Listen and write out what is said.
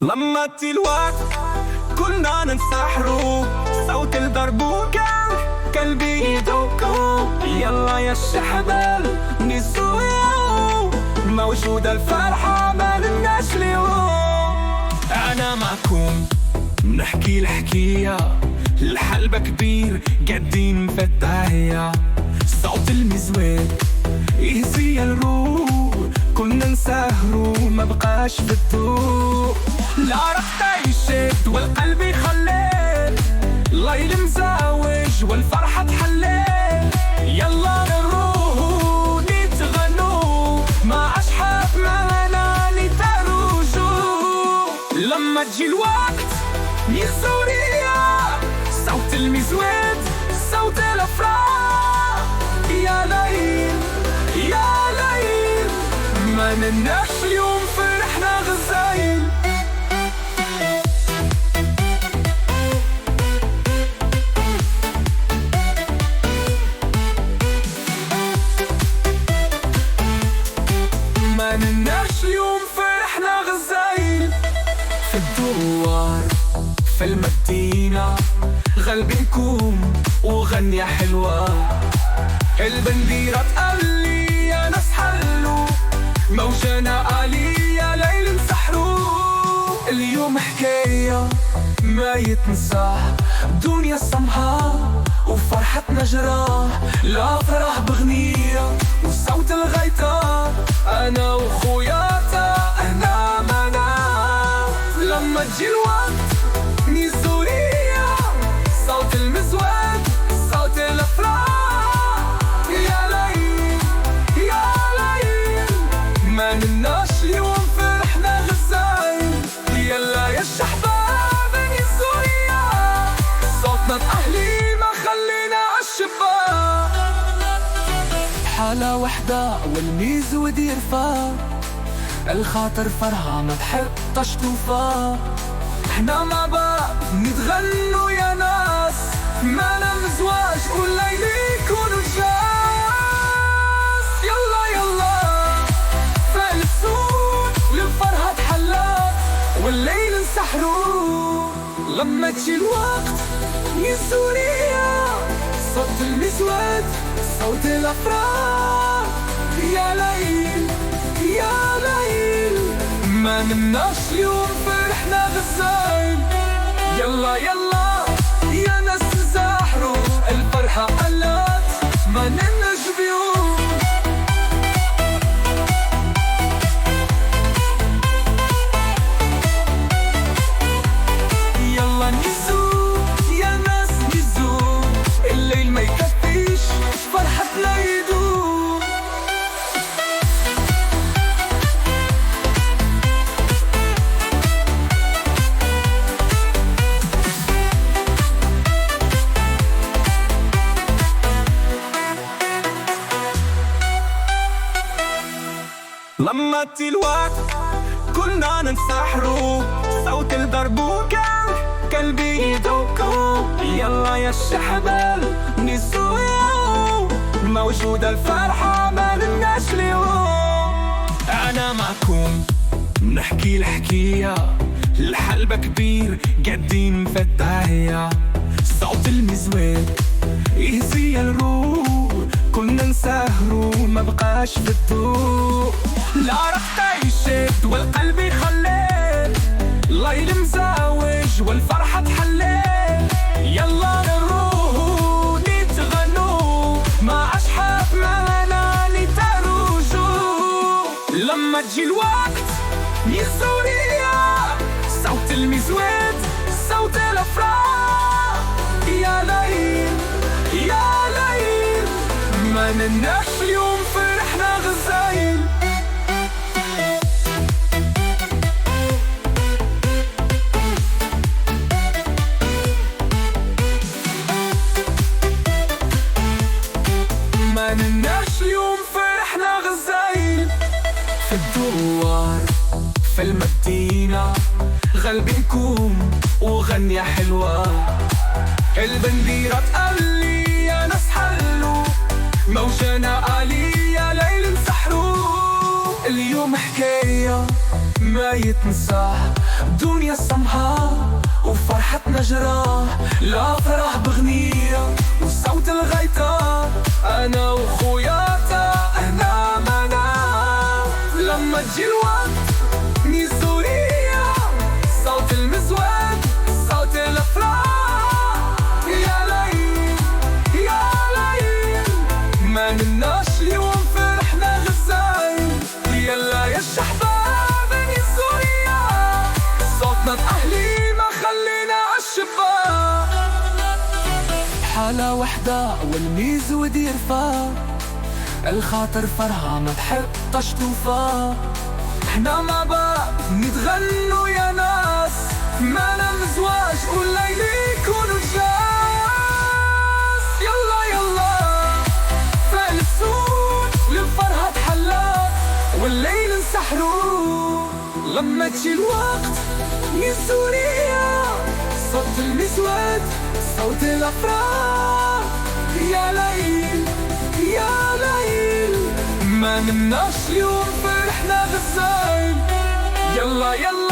لما الوقت كنا ننسحروا، صوت الدربوكة قلبي يدوكو. يلا يا الشحبل نسويو، موجودة الفرحة ما لناش اليوم. أنا معكم نحكي الحكاية، الحلبة كبير قاعدين في الداهية. صوت المزواد يهزي الروح، كنا نسهروا ما بقاش في الضوء. العرق يشد والقلب يخلل، الليل مزاوج والفرحة تحلل. يلا نروحوا نتغنوا مع أصحاب معنا نتروجوا. لما تجي الوقت يا سوريا، صوت المزواد صوت الأفراح. يا ليل يا ليل ما نناش اليوم فرحنا غزايل. ما نناش اليوم فرحنا غزايل. في الدوار في المدينة غلبنكم وغنية حلوة. البنديرة تقلي يا ناس حلو، موجنا عالية ليل نسحروا. اليوم حكاية ما يتنسى، دنيا سمحة وفرحتنا جراح. لا فرح بغنية وصوت الغيطة، أنا وخوياتا أنا منا. لما تجي الوقت نيزوريا، صوت المزواد صوت الأفراح. يا ليل يا ليل ما نناش اليوم فرحنا غزايل. يلا يا الشحباب نيزوريا، صوتنا تأهلي ما خلينا عالشباب. حالة وحدة والميزود يرفع، الخاطر فرحة ما تحطش توفى. احنا مع بعض نتغنوا يا ناس، مانا مزواج والليل يكون الجاس. يلا يلا فالسود للفرحة تحلات والليل نسحروا. لما تجي الوقت يا سوريا، صوت المزود صوت الأفراح. يا ليل يا ليل ما نناش اليوم فرحنا غزايل. يلا يلا يا ناس نسحروا، الفرحة قلت ما نناش بيوم. يلا نزو يا ناس نزو، الليل ما يكفيش فرحتنا يدوم. لما الوقت كنا ننسحروا، صوت الدربوكة قلبي يدوكو. يلا يا الشحبل نسويو، موجودة الفرحة ما لناش اليوم. أنا معكم نحكي الحكاية، الحلبة كبير قاعدين في الداهية. صوت المزواد يهزي الروح، كنا نسهروا ما بقاش في الضوء. العرق يشد والقلب يخلل، الليل مزاوج والفرحة تحلل. يلا نروحوا نتغنوا مع أصحاب معنا نتروجوا. لما تجي الوقت يا سوريا، صوت المزواد صوت الأفراح. يا ليل يا ليل ما نناش اليوم فرحنا غزايل. ما نناش اليوم فرحنا غزايل. في الدوار في المدينة غلبنكم وغنية حلوة. البنديرة تقلي يا ناس حلو، موجنا عالية ليل نسحروا. اليوم حكاية ما يتنسى، الدنيا سمحة وفرحتنا جراح، لا فرح بغنية وصوت الغيطة. أنا وخوياتا أنا منا، لما تجي الوقت نيزورية صوت المزود صوت الأفراح. يا ليل يا ليل ما نناش اليوم فرحنا غزال، يلا يا الشحباب نيزورية صوتنا بأهلي ما خلينا عالشباب. حالة وحدة والميز ودي رفاه، الخاطر فرحة ما بحب تشطوفة. احنا مع بعض نتغنوا يا ناس، مانا مزواج والليل يكونوا جاس. يلا يلا فالسود للفرحة تحلى والليل نسحروا، لما تجي الوقت يزوريا صوت المزود صوت الأفراح. يا ليل يا ليل ما نمناش اليوم فرحنا غزال، يلا يلا